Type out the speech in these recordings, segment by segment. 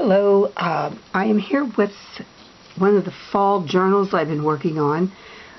Hello, I am here with one of the fall journals I've been working on.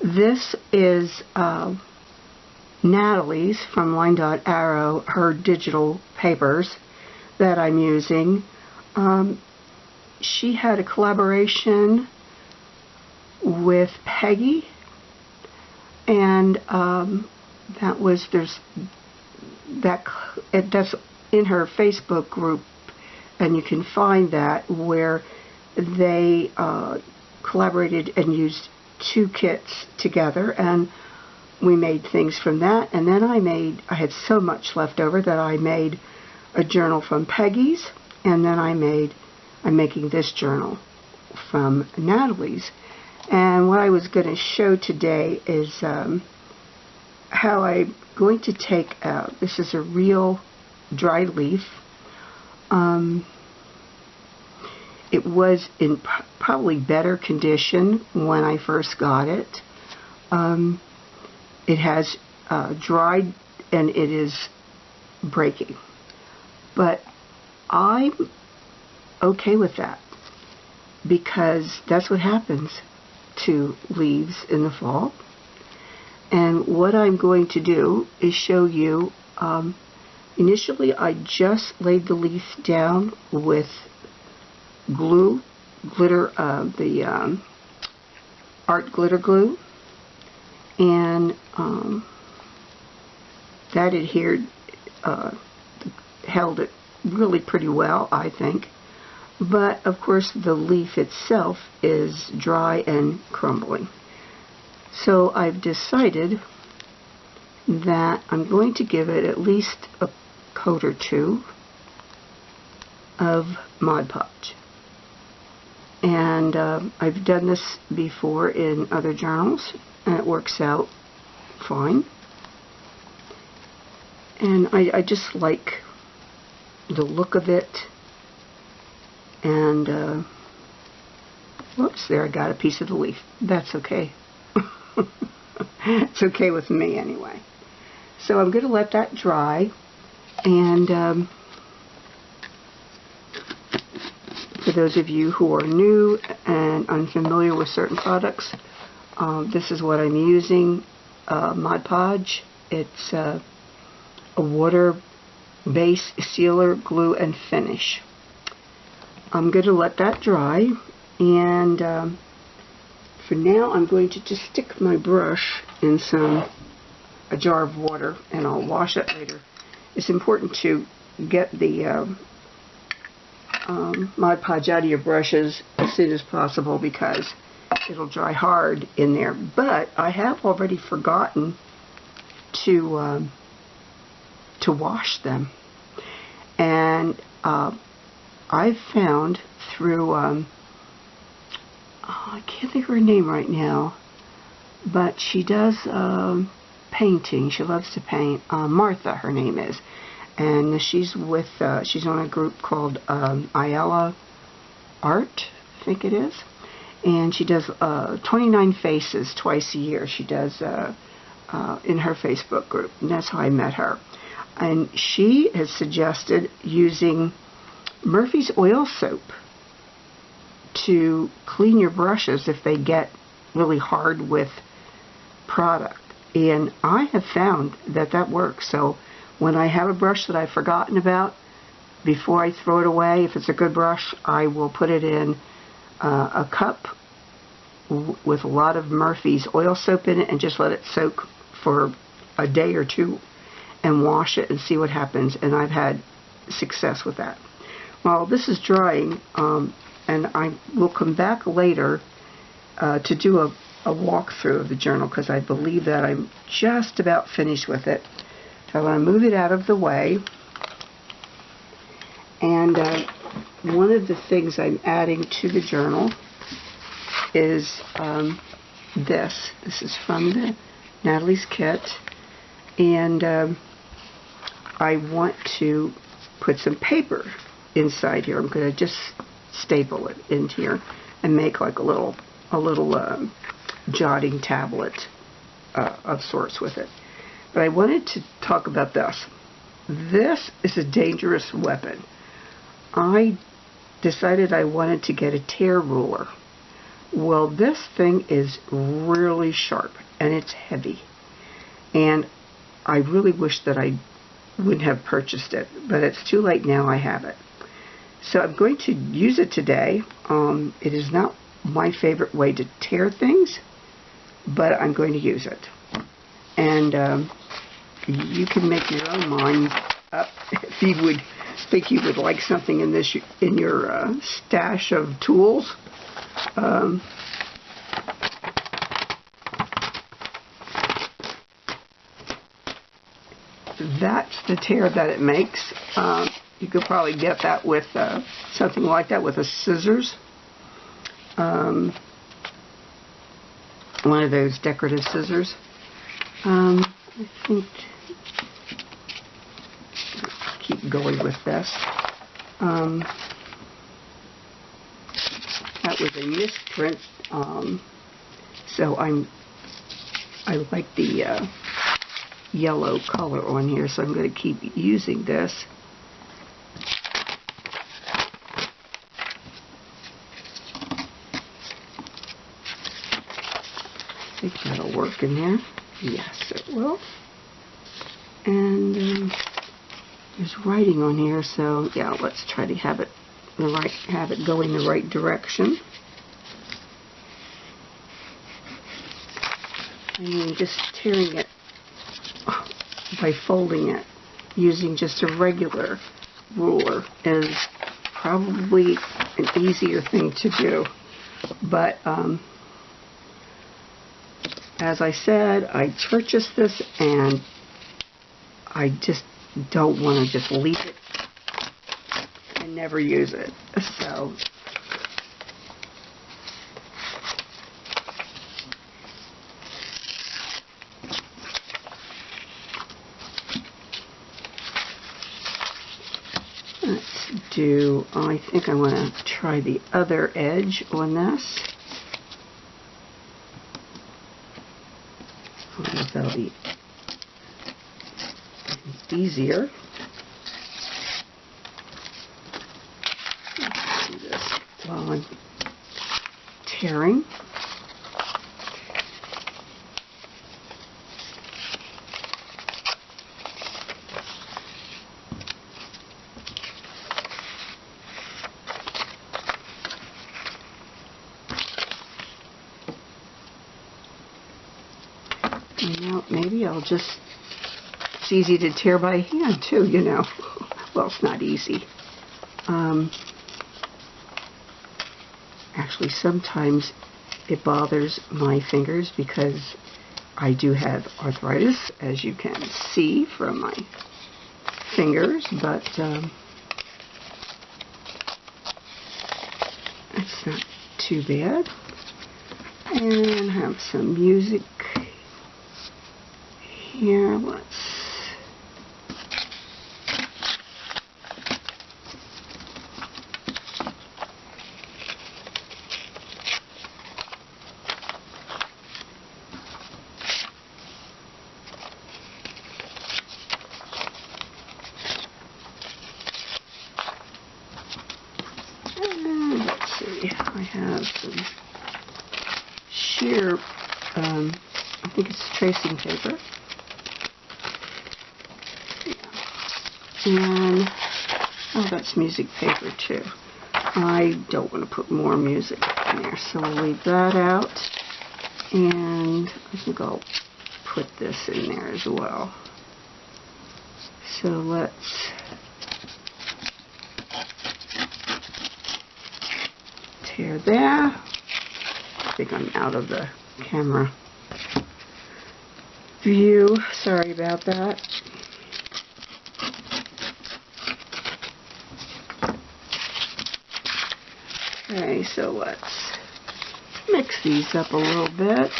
This is Nathalie's from Line Dot Arrow, her digital papers that I'm using. She had a collaboration with Peggy, and that's in her Facebook group, and you can find that, where they collaborated and used two kits together, and we made things from that. And then I had so much left over that I made a journal from Peggy's, and then I'm making this journal from Nathalie's. And what I was going to show today is how I'm going to take this is a real dry leaf. It was in probably better condition when I first got it. It has dried and it is breaking. But I'm okay with that, because that's what happens to leaves in the fall. And what I'm going to do is show you, initially I just laid the leaf down with glue, glitter, the art glitter glue, and that adhered, held it really pretty well, I think. But of course the leaf itself is dry and crumbling. So I've decided that I'm going to give it at least a coat or two of Mod Podge. And I've done this before in other journals, and it works out fine. And I just like the look of it. And whoops, there, I got a piece of the leaf. That's okay. It's okay with me anyway. So I'm going to let that dry, and for those of you who are new and unfamiliar with certain products, this is what I'm using, Mod Podge. It's a water base, sealer, glue, and finish. I'm going to let that dry, and for now I'm going to just stick my brush in a jar of water, and I'll wash it later. It's important to get the Mod Podge out of your brushes as soon as possible, because it'll dry hard in there. But I have already forgotten to wash them, and I've found through I can't think of her name right now, but she does painting. She loves to paint. Martha, her name is. And she's on a group called Ayala Art, I think it is. And she does 29 faces twice a year. She does in her Facebook group. And that's how I met her. And she has suggested using Murphy's oil soap to clean your brushes if they get really hard with product. And I have found that that works. So when I have a brush that I've forgotten about, before I throw it away, if it's a good brush, I will put it in a cup with a lot of Murphy's oil soap in it, and just let it soak for a day or two and wash it and see what happens. And I've had success with that. While this is drying, and I will come back later to do a walkthrough of the journal, because I believe that I'm just about finished with it. So I want to move it out of the way. And one of the things I'm adding to the journal is this. This is from the Nathalie's kit. And I want to put some paper inside here. I'm going to just staple it into here and make like a little jotting tablet of sorts with it. But I wanted to talk about this. This is a dangerous weapon. I decided I wanted to get a tear ruler. Well, this thing is really sharp and it's heavy. And I really wish that I wouldn't have purchased it, but it's too late now. I have it. So I'm going to use it today. It is not my favorite way to tear things, but I'm going to use it. And you can make your own mind up if you would think you would like something in this in your stash of tools. That's the tear that it makes. You could probably get that with something like that with a scissors. One of those decorative scissors. I think keep going with this. That was a misprint, so I like the yellow color on here, so I'm going to keep using this. I think that'll work in there. Yes, it will. And there's writing on here, so yeah, let's try to have it going the right direction. I mean, just tearing it by folding it using just a regular ruler is probably an easier thing to do. But as I said, I purchased this and I just don't want to just leave it and never use it. So let's do, I think I want to try the other edge on this. I don't know if that'll be easier. Let's do this while I'm tearing. And now maybe I'll just, it's easy to tear by hand too, you know. Well, it's not easy. Actually, sometimes it bothers my fingers because I do have arthritis, as you can see from my fingers, but it's not too bad. And have some music here. Let's see. I have some sheer, I think it's tracing paper. And, oh, that's music paper too. I don't want to put more music in there, so we'll leave that out. And I think I'll put this in there as well. So let's tear there. I think I'm out of the camera view. Sorry about that. Okay, so let's mix these up a little bit.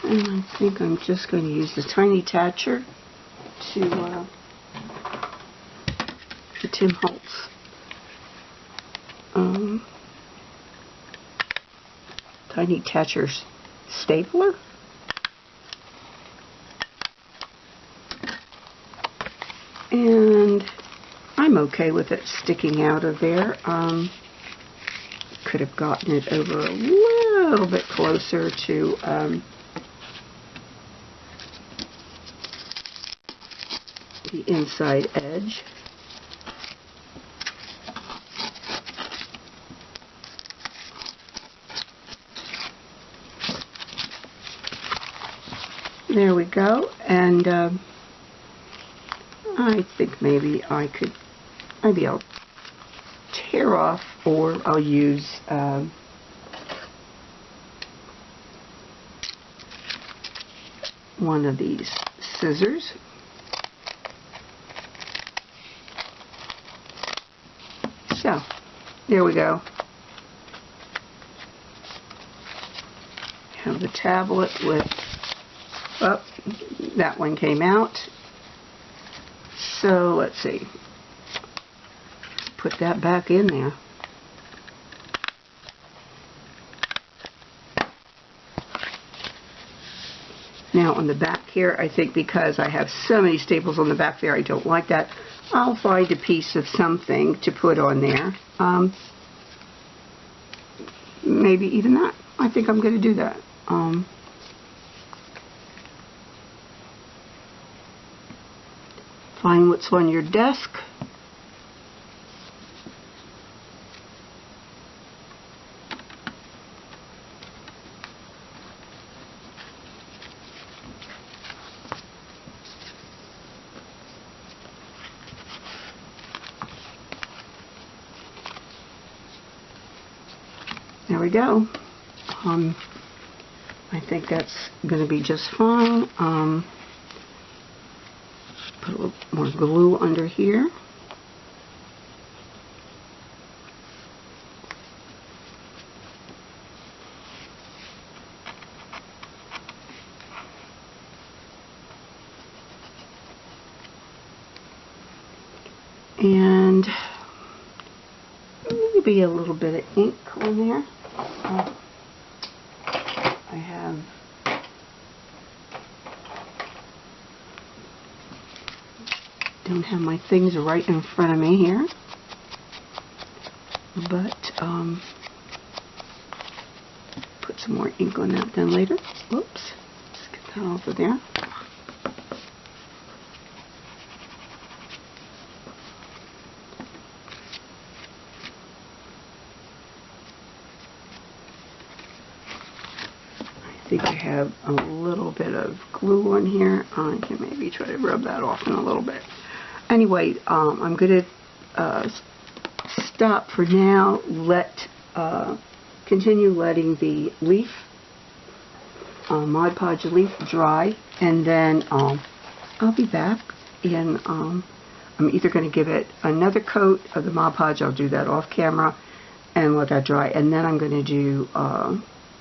And I think I'm just going to use the tiny attachment to the Tim Holtz tiny attachment stapler. And I'm okay with it sticking out of there. Could have gotten it over a little bit closer to the inside edge. There we go, and I think maybe I'll tear off, or I'll use one of these scissors. So, there we go. Have the tablet with, oh, that one came out. So, let's see. Put that back in there. Now on the back here, I think because I have so many staples on the back there, I don't like that. I'll find a piece of something to put on there. Maybe even that. I think I'm going to do that. Find what's on your desk. There we go. I think that's going to be just fine. Put a little more glue under here. And maybe a little bit of ink on there. Don't have my things right in front of me here, but put some more ink on that then later. Whoops, let's get that off of there. I think I have a little bit of glue on here. I can maybe try to rub that off in a little bit. Anyway, I'm going to stop for now. Continue letting the leaf, Mod Podge leaf, dry, and then I'll be back. And I'm either going to give it another coat of the Mod Podge. I'll do that off camera and let that dry, and then I'm going to do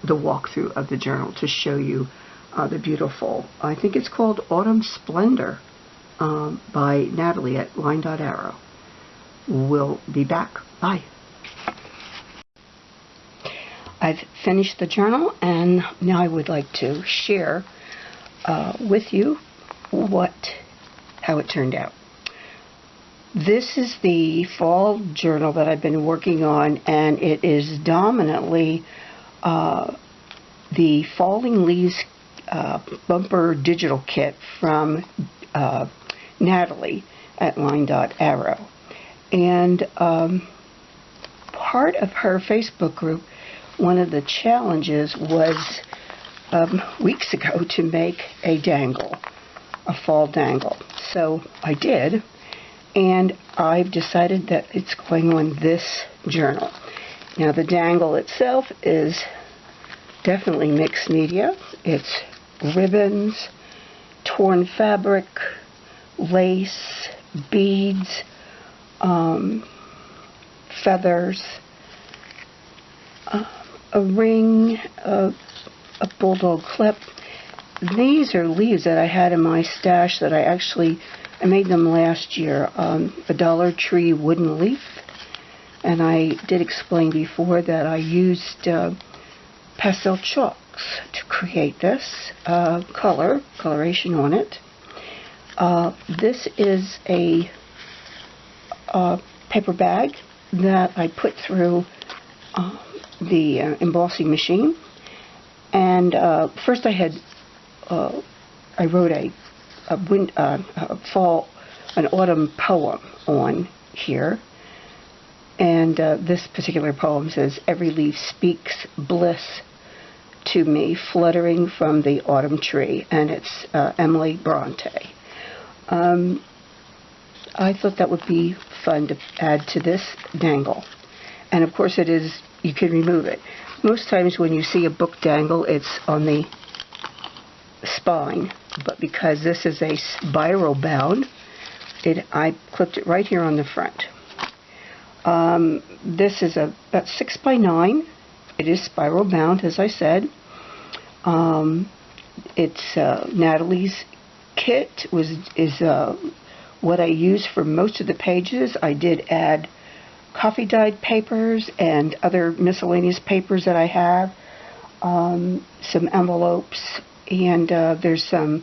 the walkthrough of the journal to show you the beautiful, I think it's called Autumn Splendor, by Nathalie at Line.Arrow. We'll be back. Bye. I've finished the journal, and now I would like to share with you how it turned out. This is the fall journal that I've been working on, and it is dominantly the Falling Leaves bumper digital kit from Nathalie at Line.Arrow. And part of her Facebook group, one of the challenges was weeks ago to make a dangle, a fall dangle. So I did, and I've decided that it's going on this journal. Now the dangle itself is definitely mixed media. It's ribbons, torn fabric, lace, beads, feathers, a ring, a bulldog clip, these are leaves that I had in my stash that I made them last year. A Dollar Tree wooden leaf. And I did explain before that I used pastel chalks to create this coloration on it. This is a paper bag that I put through the embossing machine. And first I wrote an autumn poem on here. And this particular poem says, "Every leaf speaks bliss to me, fluttering from the autumn tree." And it's Emily Bronte. I thought that would be fun to add to this dangle. And of course it is, you can remove it. Most times when you see a book dangle, it's on the spine. But because this is a spiral bound, I clipped it right here on the front. This is about 6 by 9. It is spiral bound, as I said. It's Nathalie's kit is what I use for most of the pages. I did add coffee dyed papers and other miscellaneous papers that I have, some envelopes, and there's some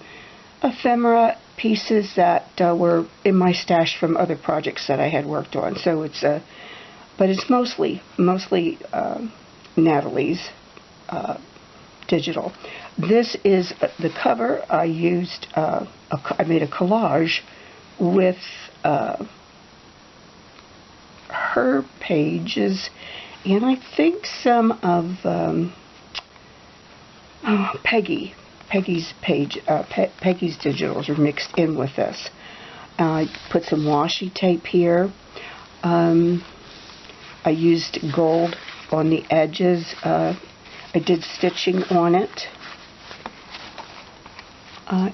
ephemera pieces that were in my stash from other projects that I had worked on. So but it's mostly Nathalie's digital. This is the cover. I used I made a collage with her pages, and I think some of Peggy's digitals are mixed in with this. I put some washi tape here. I used gold on the edges. I did stitching on it.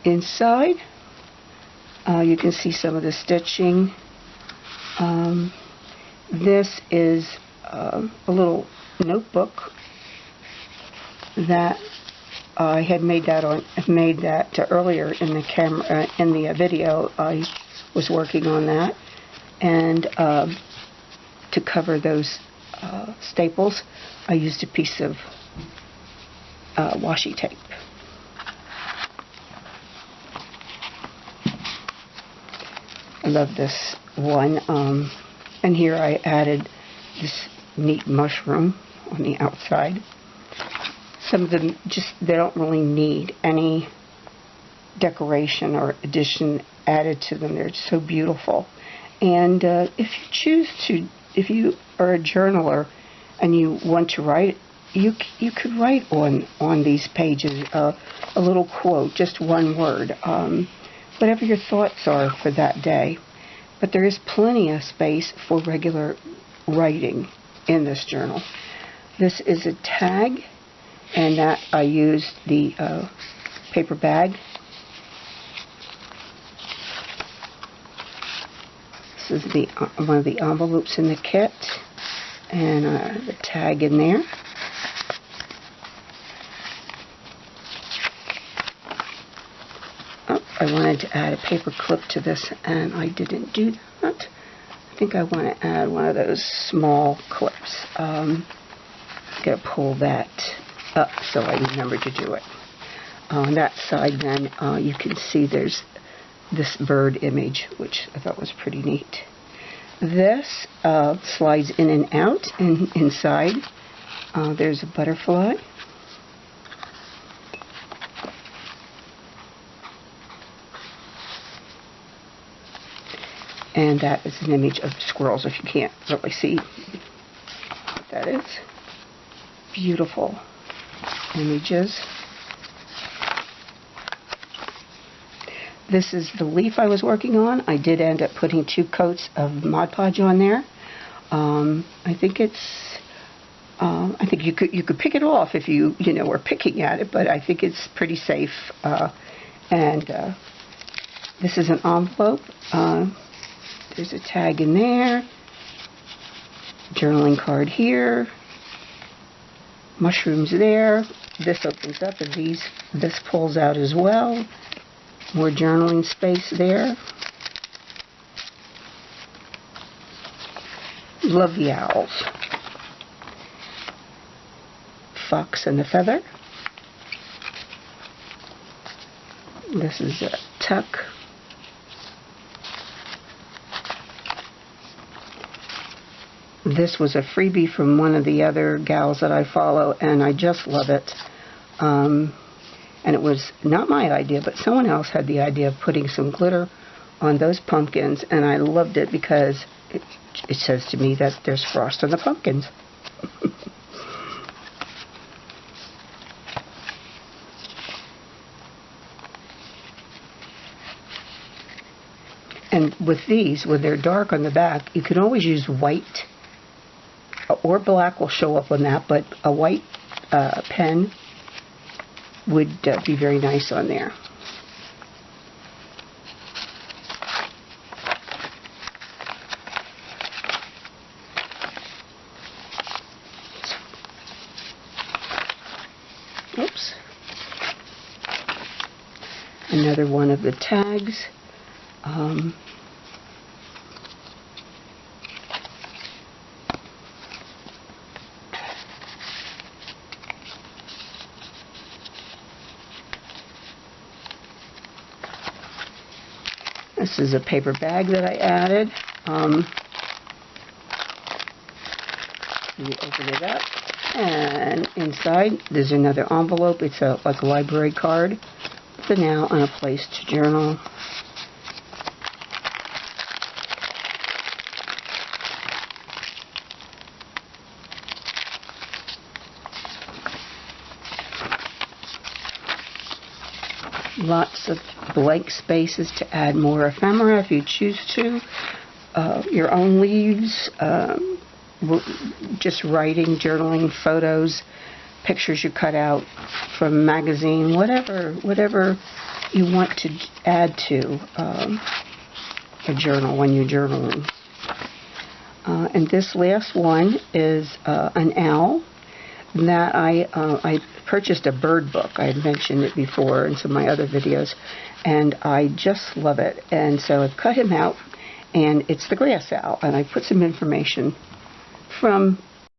Inside, you can see some of the stitching. This is a little notebook that I had made that earlier in the video. I was working on that, and to cover those staples, I used a piece of washi tape. I love this one. And here I added this neat mushroom on the outside. Some of them they don't really need any decoration or addition added to them. They're so beautiful. And if you are a journaler and you want to write, you could write on these pages a little quote, just one word, whatever your thoughts are for that day. But there is plenty of space for regular writing in this journal. This is a tag, and that I used the paper bag. This is one of the envelopes in the kit, and the tag in there. I wanted to add a paper clip to this, and I didn't do that. I think I want to add one of those small clips. I'm going to pull that up so I remember to do it. On that side, then, you can see there's this bird image, which I thought was pretty neat. This slides in and out, and inside there's a butterfly. And that is an image of squirrels, if you can't really see what that is. Beautiful images. This is the leaf I was working on. I did end up putting 2 coats of Mod Podge on there. I think you could pick it off if you were picking at it, but I think it's pretty safe. This is an envelope. There's a tag in there. Journaling card here. Mushrooms there. this opens up, and this pulls out as well. More journaling space there. Love the owls. Fox and the feather. This is a tuck. This was a freebie from one of the other gals that I follow, and I just love it. And it was not my idea, but someone else had the idea of putting some glitter on those pumpkins, and I loved it because it says to me that there's frost on the pumpkins. And with these, when they're dark on the back, you can always use white, or black will show up on that, but a white pen would be very nice on there. Oops. Another one of the tags. This is a paper bag that I added. You open it up, and inside there's another envelope. It's like a library card with a now and a place to journal. Lots of blank spaces to add more ephemera if you choose to. Your own leaves, just writing, journaling, photos, pictures you cut out from a magazine, whatever you want to add to a journal when you're journaling. And this last one is an owl that I purchased a bird book. I had mentioned it before in some of my other videos, and I just love it. And so I've cut him out, and it's the grass owl, and I put some information from